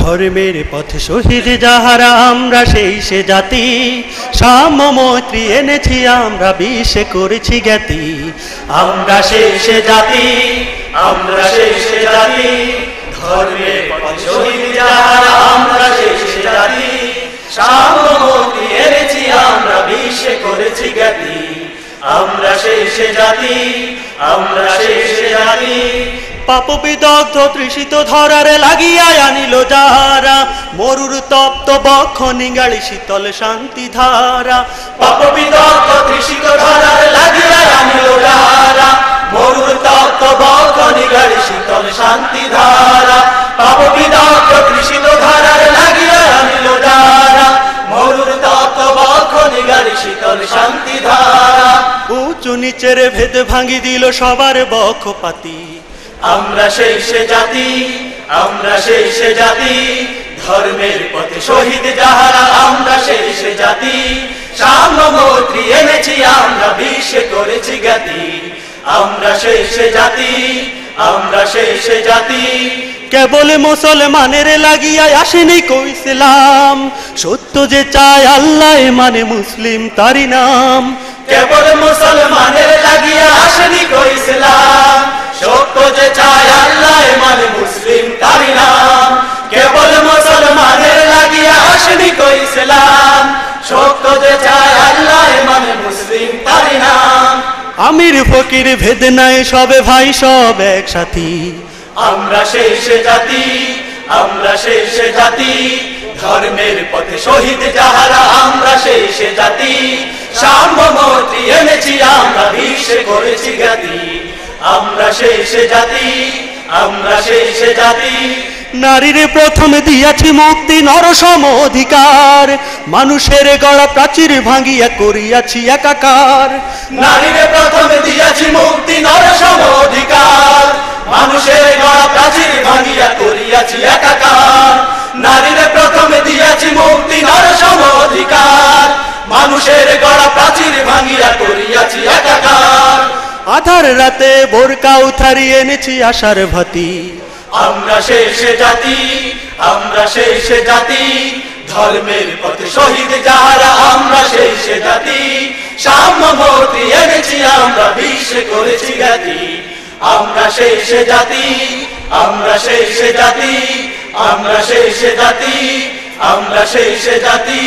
ধর্মের পথে শহীদ যাহারা আমরা সেই সে জাতি, সাম্য মৈত্রী এনেছি আমরা বিশ্বে করেছি জ্ঞাতি। আমরা সেই সে জাতি, আমরা সেই সে জাতি, ধর্মের পথে শহীদ যাহারা আমরা সেই সে জাতি, সাম্য মৈত্রী এনেছি আমরা বিশ্বে করেছি জ্ঞাতি। আমরা সেই সে জাতি, আমরা সেই সে জাতি। পাপ বিদগ্ধ তৃষিত ধরারে লাগিয়া আনিল যাহারা, মরুর তপ্ত বক্ষ নিগাড়ি শীতল শান্তি ধারা। পাপ বিদগ্ধ তৃষিত ধরারে লাগিয়া আনিল যাহারা, মরুর তপ্ত বক্ষ নিগাড়ি শীতল শান্তি ধারা। পাপ বিদগ্ধ তৃষিত ধরারে লাগিয়া আনিল যাহারা, মরুর তপ্ত বক্ষ নিগাড়ি শীতল শান্তি ধারা। উঁচু নিচের ভেদ ভাঙি দিল সবার বক্ষপাতি। আমরা সেই সে জাতি, আমরা সেই সে জাতি, ধর্মের পথে শহীদ যাহারা আমরা সেই সে জাতি, সাম্য মৈত্রী এনেছি আমরা বিশ্বে করেছি জ্ঞাতি। আমরা সেই সে জাতি, আমরা সেই সে জাতি। কেবল মুসলমানের লাগিয়া আসেনি কো ইসলাম, সত্য যে চায় আল্লাহ মানে মুসলিম তারি নাম। কেবল মুসলমানের লাগিয়া আসেনি কো ইসলাম, সত্য যে চায় আল্লাহ মানে মুসলিম তারি নাম। কেবল মুসলমানের লাগিয়া আসেনি কো ইসলাম, সত্য যে চায় আল্লাহ মানে মুসলিম তারি নাম। আমির ফকির ভেদ নাই সবে ভাই সব এক সাথী। আমরা সেই সে জাতি, আমরা সেই সে জাতি, ধর্মের পথে শহীদ যাহারা আমরা সেই সে জাতি, সাম্য মৈত্রী এনেছি আমরা বিশ্বে করেছি জ্ঞাতি। আমরা সেই সে জাতি, আমরা সেই সে জাতি। নারীর প্রথমে দিয়াছি মুক্তি নরসম অধিকার, মানুষের গড়া প্রাচীর ভাঙিয়া করিয়াছি একাকার। নারীর প্রথমে দিয়াছি মুক্তি নরসম অধিকার, মানুষের গড়া প্রাচীর ভাঙিয়া করিয়াছি একাকার। নারীর প্রথমে দিয়াছি মুক্তি নরসম অধিকার, মানুষের গড়া প্রাচীর ভাঙিয়া করিয়াছি একাকার। আধার রাতে বোরকা উথারি এনেছি আশার ভাতি। আমরা সেই সে জাতি, আমরা সেই সে জাতি, ধর্মের পথে শহীদ যাহারা আমরা সেই সে জাতি, সাম্য মৈত্রী এনেছি আমরা বিশ্বে করেছি জ্ঞাতি। আমরা সেই সে জাতি, আমরা সেই সে জাতি, আমরা সেই সে জাতি, আমরা সেই সে জাতি।